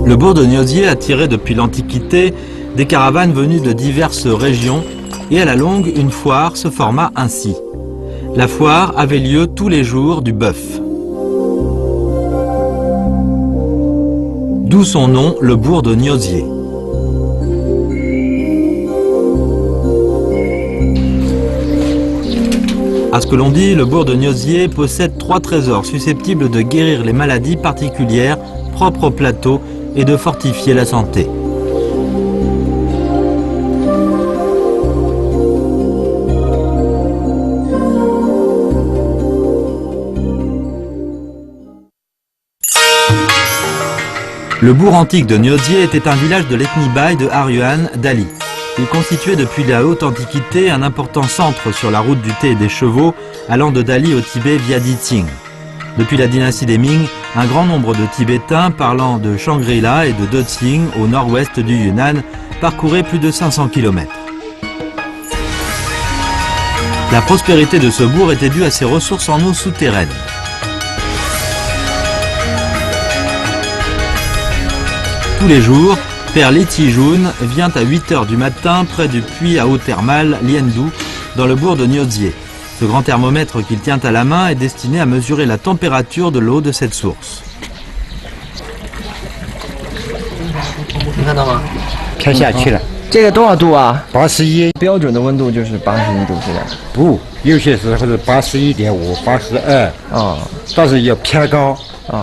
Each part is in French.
Le bourg de Niosier attirait depuis l'Antiquité des caravanes venues de diverses régions et à la longue, une foire se forma ainsi. La foire avait lieu tous les jours du bœuf. D'où son nom, le bourg de Niosier. À ce que l'on dit, le bourg de Niosier possède 3 trésors susceptibles de guérir les maladies particulières propres au plateau et de fortifier la santé. Le bourg antique de Niosier était un village de l'ethnie baï de Haryuan d'Ali. Il constituait depuis la haute antiquité un important centre sur la route du thé et des chevaux allant de Dali au Tibet via Diqing. Depuis la dynastie des Ming, un grand nombre de Tibétains parlant de Shangri-La et de Deqing au nord-ouest du Yunnan parcouraient plus de 500 km. La prospérité de ce bourg était due à ses ressources en eau souterraine. Tous les jours, Père Li Tijun vient à 8 h du matin près du puits à eau thermale Liendu dans le bourg de Niosier. Ce grand thermomètre qu'il tient à la main est destiné à mesurer la température de l'eau de cette source. 你看到吗？飘下去了。这个多少度啊81，标准的温度就是81度，是吧？不，有些时候是81.5、82，但是要偏高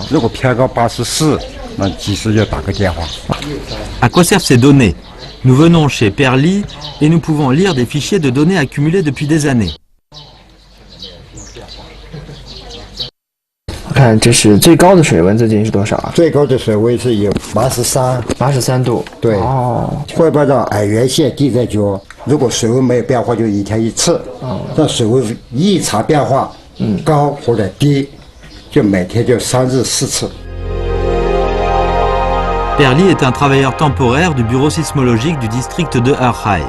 如果偏高84，那及时要打个电话。À quoi servent ces données? Nous venons chez Père Li et nous pouvons lire des fichiers de données accumulés depuis des années. 看，这是最高的水温，最近是多少啊？最高的水温是有83度。对，汇报到洱源县地震局，如果水温没有变化，就1天1次。但水温异常变化，高或者低，就每天就3日4次。 Père Li est un travailleur temporaire du bureau sismologique du district de Erhai.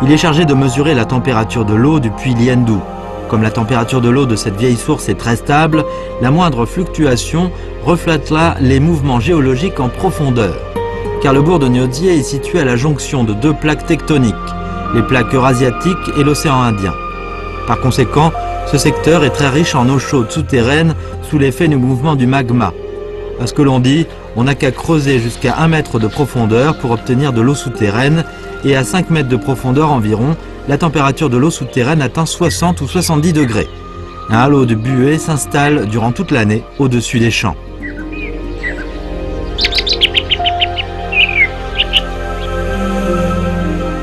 Il est chargé de mesurer la température de l'eau du puits Liendu. Comme la température de l'eau de cette vieille source est très stable, la moindre fluctuation reflètera les mouvements géologiques en profondeur. Car le bourg de Niosier est situé à la jonction de 2 plaques tectoniques, les plaques eurasiatiques et l'océan Indien. Par conséquent, ce secteur est très riche en eau chaude souterraine sous l'effet du mouvement du magma. À ce que l'on dit, on n'a qu'à creuser jusqu'à 1 mètre de profondeur pour obtenir de l'eau souterraine et à 5 mètres de profondeur environ, la température de l'eau souterraine atteint 60 ou 70 degrés. Un halo de buée s'installe durant toute l'année au-dessus des champs.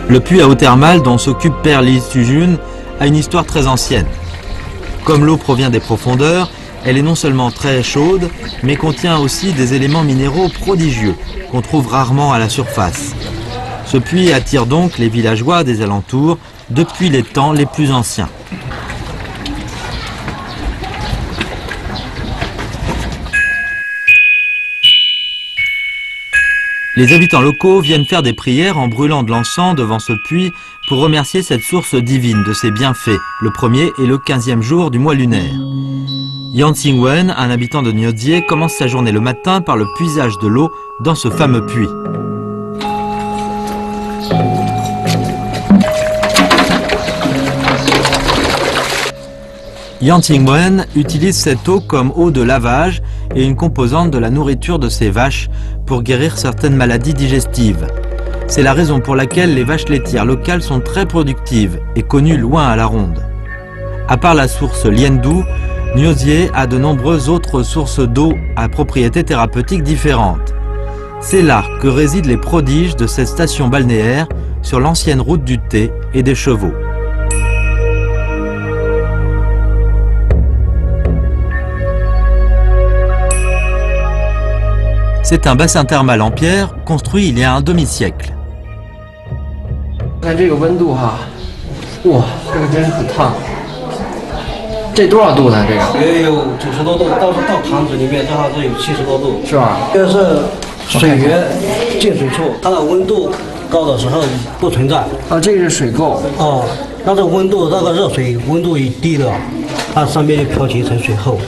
Le puits à eau thermale dont s'occupe Père Li Tijun a une histoire très ancienne. Comme l'eau provient des profondeurs, elle est non seulement très chaude, mais contient aussi des éléments minéraux prodigieux qu'on trouve rarement à la surface. Ce puits attire donc les villageois des alentours depuis les temps les plus anciens. Les habitants locaux viennent faire des prières en brûlant de l'encens devant ce puits pour remercier cette source divine de ses bienfaits, le 1er et le 15e jour du mois lunaire. Yan Xingwen, un habitant de Niosier, commence sa journée le matin par le puisage de l'eau dans ce fameux puits. Yan Xingwen utilise cette eau comme eau de lavage et une composante de la nourriture de ses vaches pour guérir certaines maladies digestives. C'est la raison pour laquelle les vaches laitières locales sont très productives et connues loin à la ronde. À part la source Liendu, Niosier a de nombreuses autres sources d'eau à propriétés thérapeutiques différentes. C'est là que résident les prodiges de cette station balnéaire sur l'ancienne route du thé et des chevaux. C'est un bassin thermal en pierre construit il y a un demi-siècle. 看这个温度哈，哇，这个真是很烫。这多少度呢？这个也有90多度，到塘子里面正好是有70多度，是吧？这是水源进水处，它的温度高的时候不存在。啊，这个是水垢。哦，那这温度那个热水温度一低的，它上面漂起一层水后。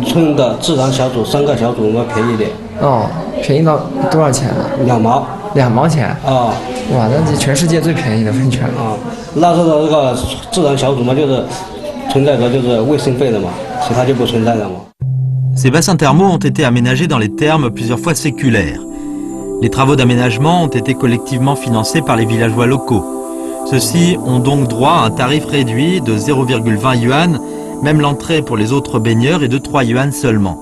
村的自然小组3个小组我们便宜点。哦，便宜到多少钱啊？2毛。2毛钱啊！哇，那这全世界最便宜的温泉了啊！那时候这个自然小组嘛，就是存在着就是卫生费的嘛，其他就不存在了嘛。Ces bassins thermaux ont été aménagés dans les termes plusieurs fois séculaires. Les travaux d'aménagement ont été collectivement financés par les villageois locaux. Ceux-ci ont donc droit à un tarif réduit de 0,20 yuan, même l'entrée pour les autres baigneurs est de 3 yuan seulement.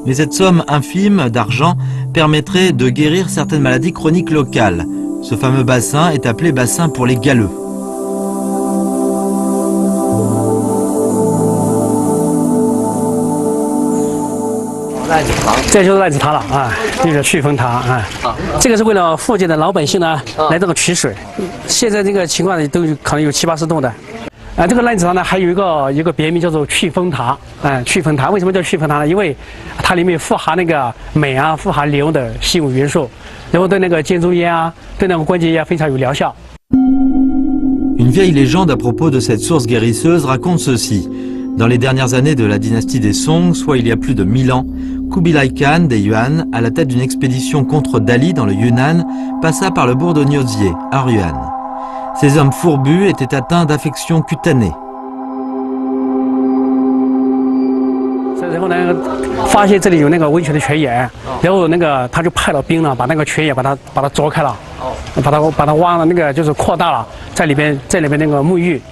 Mais cette somme infime d'argent permettrait de guérir certaines maladies chroniques locales. Ce fameux bassin est appelé bassin pour les galeux. 这就是赖子塔了啊，就是祛风塔啊。这个是为了附近的老百姓呢来这个取水。现在这个情况都可能有70、80栋的。这个赖子塔呢还有一个别名叫做祛风塔。祛风塔为什么叫祛风塔呢？因为它里面富含那个镁啊，富含硫的稀有元素，然后对那个肩周炎啊，对那个关节炎非常有疗效。Une vieille légende à propos de cette source guérisseuse raconte ceci. Dans les dernières années de la dynastie des Song, soit il y a plus de 1000 ans, Kubilai Khan des Yuan, à la tête d'une expédition contre Dali dans le Yunnan, passa par le bourg de Niuzie, à Ruan. Ces hommes fourbus étaient atteints d'affections cutanées. 然后呢，发现这里有那个温泉的泉眼，然后那个他就派了兵呢，把那个泉眼把它凿开了，把它挖了那个就是扩大了，在里边那个沐浴，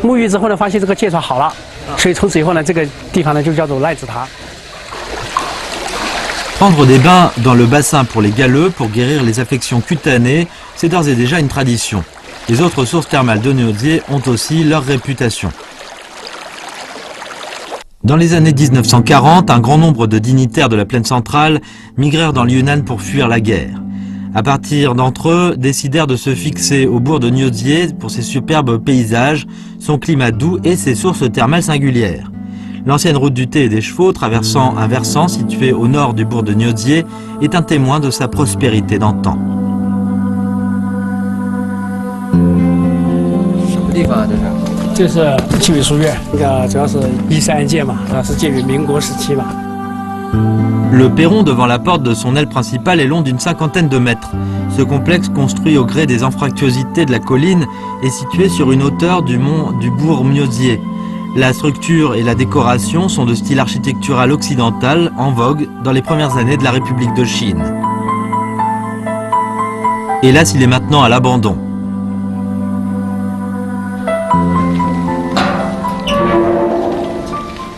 沐浴之后呢，发现这个疥疮好了，所以从此以后呢，这个地方呢就叫做赖子塔。 Prendre des bains dans le bassin pour les galeux pour guérir les affections cutanées, c'est d'ores et déjà une tradition. Les autres sources thermales de Niuzie ont aussi leur réputation. Dans les années 1940, un grand nombre de dignitaires de la plaine centrale migrèrent dans le Yunnan pour fuir la guerre. À partir d'entre eux, décidèrent de se fixer au bourg de Niuzie pour ses superbes paysages, son climat doux et ses sources thermales singulières. L'ancienne route du thé et des chevaux, traversant un versant situé au nord du bourg de Niuzie, est un témoin de sa prospérité d'antan. 什么地方啊？这是？ 这是纪委书院，那个主要是13案件嘛，是建于民国时期嘛。 Le perron devant la porte de son aile principale est long d'une 50aine de mètres. Ce complexe, construit au gré des anfractuosités de la colline, est situé sur une hauteur du mont du bourg Niuzie. La structure et la décoration sont de style architectural occidental, en vogue dans les premières années de la République de Chine. Hélas, il est maintenant à l'abandon.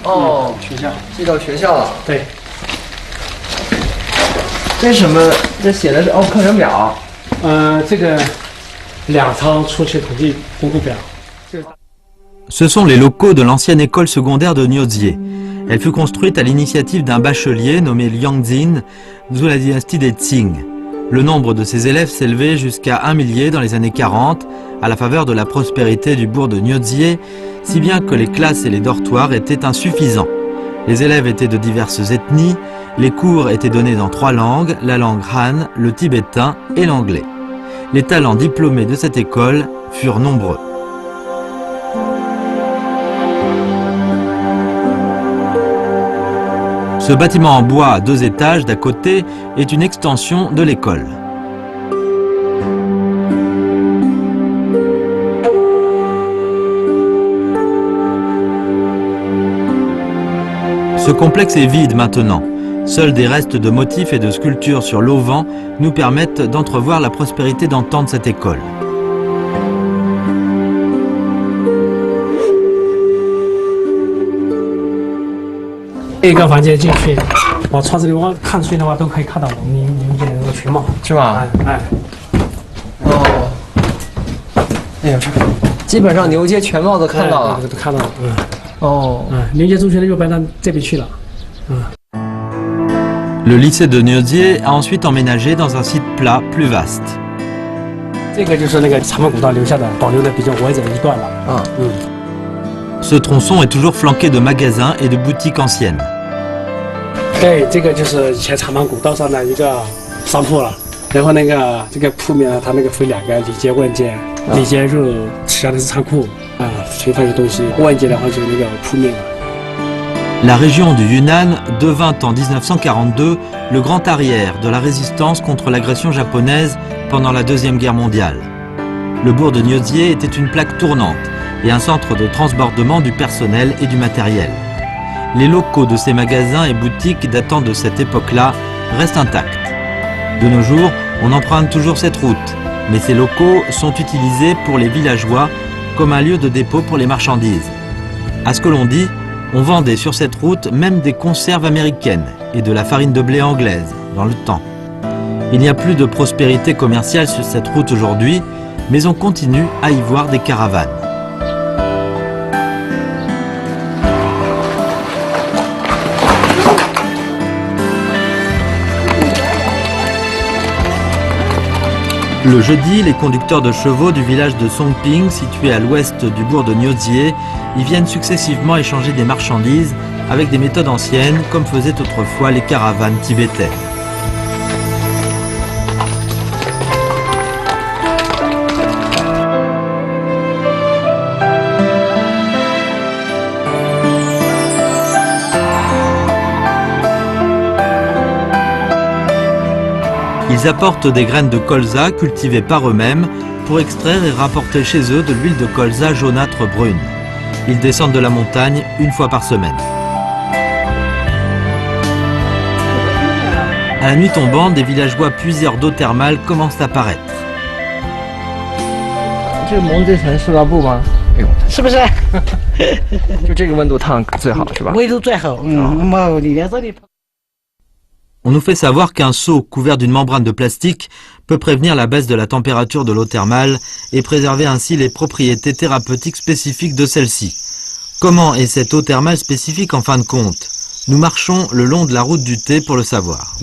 哦，学校，进到学校了。对。这是什么？这写的是课程表。这个2仓出去统计工作表。 Ce sont les locaux de l'ancienne école secondaire de Niuzie. Elle fut construite à l'initiative d'un bachelier nommé Liang Xin, sous la dynastie des Qing. Le nombre de ses élèves s'élevait jusqu'à 1 millier dans les années 40, à la faveur de la prospérité du bourg de Niuzie, si bien que les classes et les dortoirs étaient insuffisants. Les élèves étaient de diverses ethnies, les cours étaient donnés dans 3 langues, la langue Han, le tibétain et l'anglais. Les talents diplômés de cette école furent nombreux. Ce bâtiment en bois à 2 étages d'à côté est une extension de l'école. Ce complexe est vide maintenant. Seuls des restes de motifs et de sculptures sur l'auvent nous permettent d'entrevoir la prospérité d'antan de cette école. 一个房间进去，往窗子里往看出去的话，都可以看到我们民间的那个全貌，是吧？哎。哦。哎呀，基本上牛街全貌都看到了。都看到了，哦。牛街中学的就搬到这边去了。Le lycée de Niuzie a ensuite emménagé dans un site plat plus vaste. 这个就是那个长门古道留下的保留的比较完整的一段了。Ce tronçon est toujours flanqué de magasins et de boutiques anciennes. 对，这个就是以前长门古道上的一个商铺了。然后那个这个铺面呢，它那个分2个里间、外间。里间就实际上是仓库啊，存放的东西；外间的话就是那个铺面了。La région du Yunnan devint en 1942 le grand arrière de la résistance contre l'agression japonaise pendant la Deuxième Guerre mondiale. Le bourg de Niosier était une plaque tournante et un centre de transbordement du personnel et du matériel. Les locaux de ces magasins et boutiques datant de cette époque-là restent intacts. De nos jours, on emprunte toujours cette route, mais ces locaux sont utilisés pour les villageois comme un lieu de dépôt pour les marchandises. À ce que l'on dit, on vendait sur cette route même des conserves américaines et de la farine de blé anglaise dans le temps. Il n'y a plus de prospérité commerciale sur cette route aujourd'hui, mais on continue à y voir des caravanes. Le jeudi, les conducteurs de chevaux du village de Songping, situé à l'ouest du bourg de Niosier, y viennent successivement échanger des marchandises avec des méthodes anciennes, comme faisaient autrefois les caravanes tibétaines. Ils apportent des graines de colza cultivées par eux-mêmes pour extraire et rapporter chez eux de l'huile de colza jaunâtre brune. Ils descendent de la montagne une fois par semaine. À la nuit tombante, des villageois puiseurs d'eau thermale commencent à apparaître. 这个蒙这层塑料布吗？哎呦，是不是？就这个温度烫最好是吧？温度最好，没里面这里。 On nous fait savoir qu'un seau couvert d'une membrane de plastique peut prévenir la baisse de la température de l'eau thermale et préserver ainsi les propriétés thérapeutiques spécifiques de celle-ci. Comment est cette eau thermale spécifique en fin de compte? Nous marchons le long de la route du thé pour le savoir.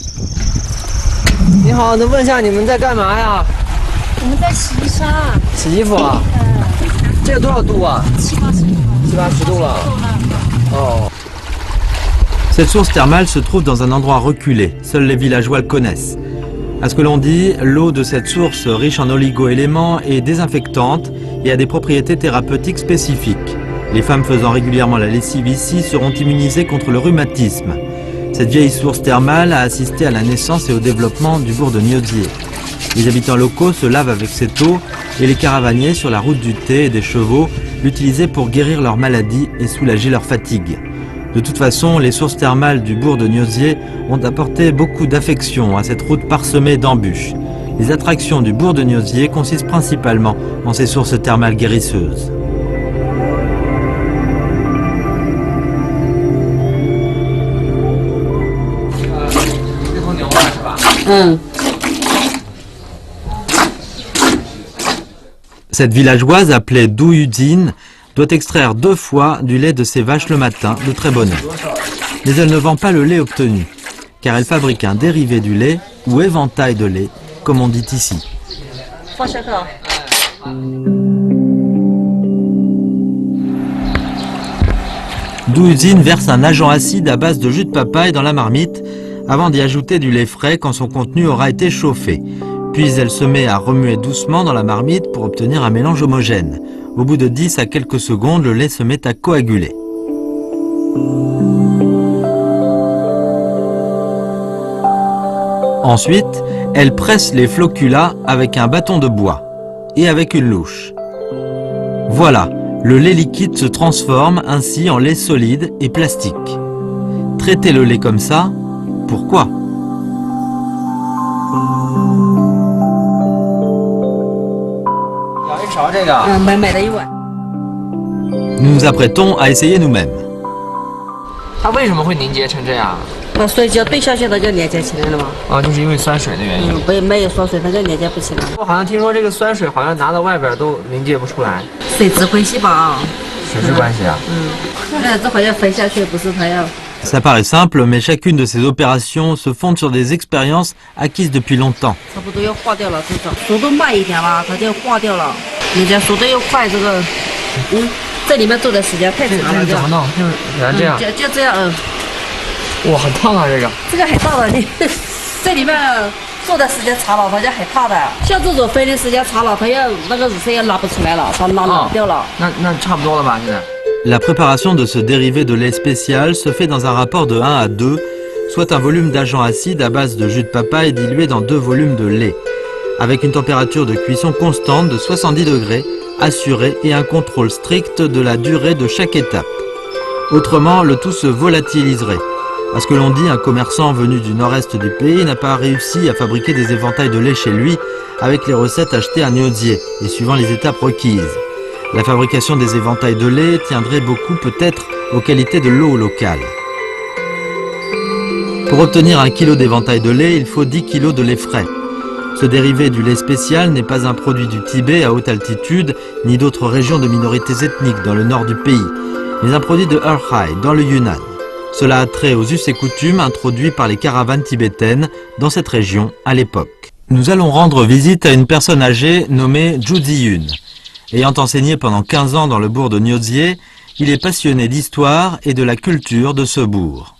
你好，能问一下你们在干嘛呀？我们在洗衣裳，洗衣服啊？这个多少度啊？7、80度。7、80度了。哦。 Cette source thermale se trouve dans un endroit reculé, seuls les villageois le connaissent. À ce que l'on dit, l'eau de cette source riche en oligo-éléments est désinfectante et a des propriétés thérapeutiques spécifiques. Les femmes faisant régulièrement la lessive ici seront immunisées contre le rhumatisme. Cette vieille source thermale a assisté à la naissance et au développement du bourg de Niosier. Les habitants locaux se lavent avec cette eau et les caravaniers sur la route du thé et des chevaux l'utilisaient pour guérir leurs maladies et soulager leur fatigue. De toute façon, les sources thermales du bourg de Niosier ont apporté beaucoup d'affection à cette route parsemée d'embûches. Les attractions du bourg de Niosier consistent principalement en ces sources thermales guérisseuses. Cette villageoise appelée Du Yuzin doit extraire 2 fois du lait de ses vaches le matin de très bonne heure. Mais elle ne vend pas le lait obtenu, car elle fabrique un dérivé du lait ou éventail de lait, comme on dit ici. Du Yuzin verse un agent acide à base de jus de papaye dans la marmite avant d'y ajouter du lait frais quand son contenu aura été chauffé. Puis elle se met à remuer doucement dans la marmite pour obtenir un mélange homogène. Au bout de 10 à quelques secondes, le lait se met à coaguler. Ensuite, elle presse les floculas avec un bâton de bois et avec une louche. Voilà, le lait liquide se transforme ainsi en lait solide et plastique. Traiter le lait comme ça, pourquoi ? Nous nous apprêtons à essayer nous-mêmes. 它为什么会凝结成这样？水只要兑下去，它就连接起来了嘛。啊，就是因为酸水的原因。不，没有缩水，它就连接不起来。我好像听说这个酸水好像拿到外边都凝结不出来。水质关系吧？水质关系啊。这好像飞下去，不是它要。 Ça paraît simple, mais chacune de ces opérations se fonde sur des expériences acquises depuis longtemps. 差不多要化掉了，至少速度慢一点吧，它就化掉了。你这速度又快，这个，这里面做的时间太长了。怎么弄？就是给它这样。就这样，哇，很烫啊，这个。这个很烫的，你这里面做的时间长了，它就很烫的。像这种飞的时间长了，它要那个热水也拉不出来了，它拉掉了。那差不多了吧？现在。La préparation de ce dérivé de lait spécial se fait dans un rapport de 1 à 2, soit un volume d'agent acide à base de jus de papaye dilué dans 2 volumes de lait, avec une température de cuisson constante de 70 degrés, assurée et un contrôle strict de la durée de chaque étape. Autrement, le tout se volatiliserait. À ce que l'on dit, un commerçant venu du nord-est du pays n'a pas réussi à fabriquer des éventails de lait chez lui avec les recettes achetées à Niodier et suivant les étapes requises. La fabrication des éventails de lait tiendrait beaucoup peut-être aux qualités de l'eau locale. Pour obtenir 1 kg d'éventail de lait, il faut 10 kg de lait frais. Ce dérivé du lait spécial n'est pas un produit du Tibet à haute altitude, ni d'autres régions de minorités ethniques dans le nord du pays, mais un produit de Erhai, dans le Yunnan. Cela a trait aux us et coutumes introduits par les caravanes tibétaines dans cette région à l'époque. Nous allons rendre visite à une personne âgée nommée Zhu Ziyun. Ayant enseigné pendant 15 ans dans le bourg de Niodier, il est passionné d'histoire et de la culture de ce bourg.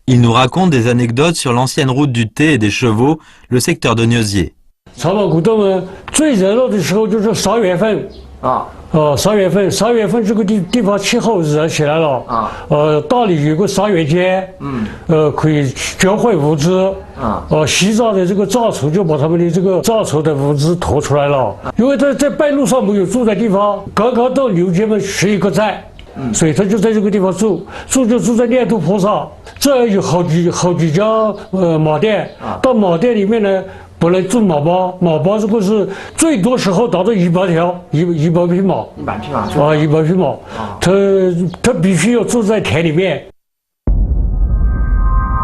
Il nous raconte des anecdotes sur l'ancienne route du thé et des chevaux, le secteur de Niodier. 长老古洞呢，最热闹的时候就是3月份啊，3月份这个地方气候热起来了啊，大理有个3月节，可以交换物资啊，西藏的这个藏族就把他们的这个藏族的物资拖出来了，因为他在半路上没有住的地方，刚刚到牛街嘛是一个站。所以他就在这个地方住在念度坡上，这有好几家马店，到马店里面呢，不能住马包这个是最多时候达到100条，100匹马，100匹马啊，100匹马，他必须要住在田里面。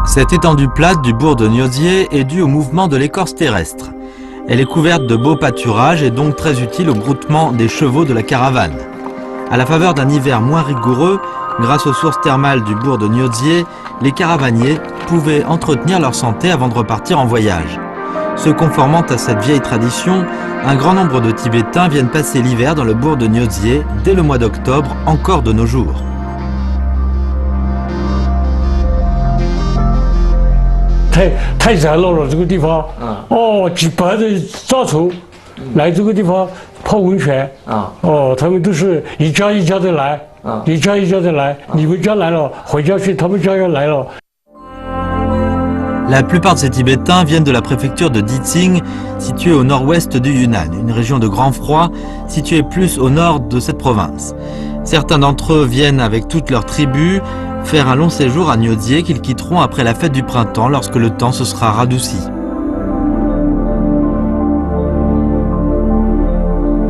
Cette étendue plate du bourg de Niodier est due au mouvement de l'écorce terrestre. Elle est couverte de beaux pâturages et donc très utile au broutement des chevaux de la caravane. À la faveur d'un hiver moins rigoureux, grâce aux sources thermales du bourg de Niodier, les caravaniers pouvaient entretenir leur santé avant de repartir en voyage. Se conformant à cette vieille tradition, un grand nombre de Tibétains viennent passer l'hiver dans le bourg de Niodier dès le mois d'octobre, encore de nos jours. 太热闹了，这个地方，几百的藏族来这个地方泡温泉，他们都是一家一家的来，一家一家的来，你们家来了，回家去，他们家要来了。 La plupart de ces Tibétains viennent de la préfecture de Ditsing, située au nord-ouest du Yunnan, une région de grand froid située plus au nord de cette province. Certains d'entre eux viennent avec toutes leurs tribus faire un long séjour à Niodier qu'ils quitteront après la fête du printemps lorsque le temps se sera radouci.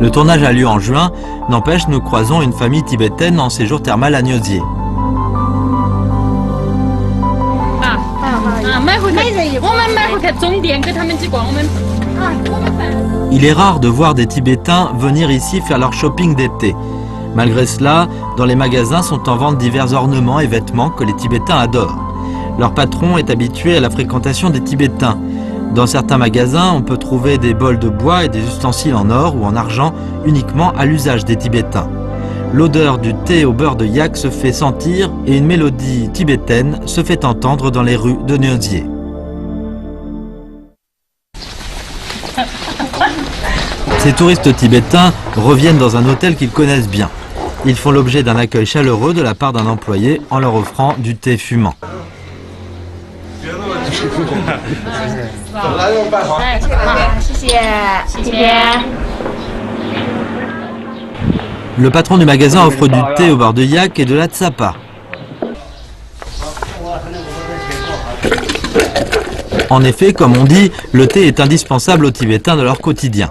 Le tournage a lieu en juin, n'empêche nous croisons une famille tibétaine en séjour thermal à Niodier. Il est rare de voir des Tibétains venir ici faire leur shopping d'été. Malgré cela, dans les magasins sont en vente divers ornements et vêtements que les Tibétains adorent. Leur patron est habitué à la fréquentation des Tibétains. Dans certains magasins, on peut trouver des bols de bois et des ustensiles en or ou en argent uniquement à l'usage des Tibétains. L'odeur du thé au beurre de yak se fait sentir et une mélodie tibétaine se fait entendre dans les rues de Niodier. Ces touristes tibétains reviennent dans un hôtel qu'ils connaissent bien. Ils font l'objet d'un accueil chaleureux de la part d'un employé en leur offrant du thé fumant. Le patron du magasin offre du thé au beurre de yak et de la tsapa. En effet, comme on dit, le thé est indispensable aux Tibétains de leur quotidien.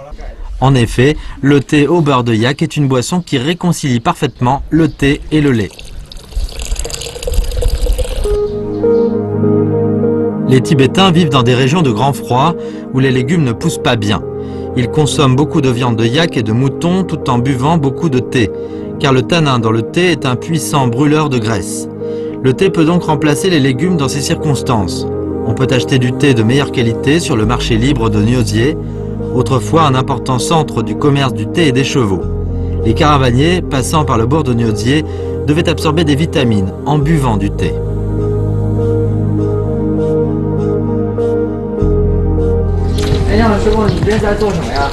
En effet, le thé au beurre de yak est une boisson qui réconcilie parfaitement le thé et le lait. Les Tibétains vivent dans des régions de grand froid où les légumes ne poussent pas bien. Ils consomment beaucoup de viande de yak et de mouton tout en buvant beaucoup de thé, car le tanin dans le thé est un puissant brûleur de graisse. Le thé peut donc remplacer les légumes dans ces circonstances. On peut acheter du thé de meilleure qualité sur le marché libre de Niodier, autrefois un important centre du commerce du thé et des chevaux. Les caravaniers, passant par le bourg de Niodier, devaient absorber des vitamines en buvant du thé. 哎呀，师傅，你这是在做什么呀？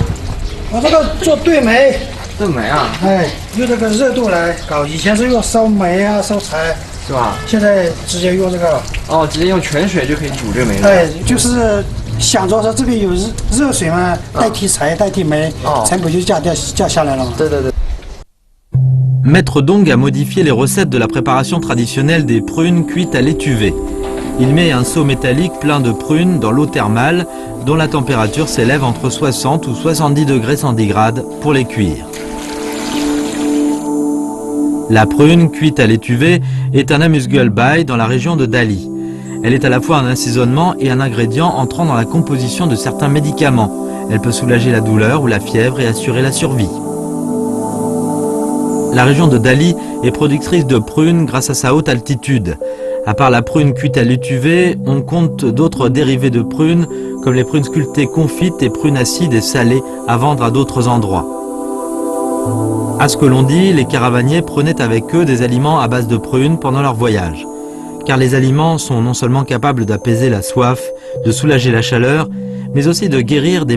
我这个做对梅，这煤啊，哎，用这个热度来搞，以前是用烧煤啊、烧柴，是吧？现在直接用这个，哦，直接用泉水就可以煮这煤了。哎，就是想着说这边有热水嘛，代替柴、代替煤，成本就降下来了嘛。对对对。 Maître Dong a modifié les recettes de la préparation traditionnelle des prunes cuites à l'étuvée. Il met un seau métallique plein de prunes dans l'eau thermale, dont la température s'élève entre 60 ou 70 degrés centigrades pour les cuire. La prune cuite à l'étuvée est un amuse-gueule dans la région de Dali. Elle est à la fois un assaisonnement et un ingrédient entrant dans la composition de certains médicaments. Elle peut soulager la douleur ou la fièvre et assurer la survie. La région de Dali est productrice de prunes grâce à sa haute altitude. À part la prune cuite à l'étuvée, on compte d'autres dérivés de prunes, comme les prunes sculptées confites et prunes acides et salées à vendre à d'autres endroits. À ce que l'on dit, les caravaniers prenaient avec eux des aliments à base de prunes pendant leur voyage. Car les aliments sont non seulement capables d'apaiser la soif, de soulager la chaleur, mais aussi de guérir des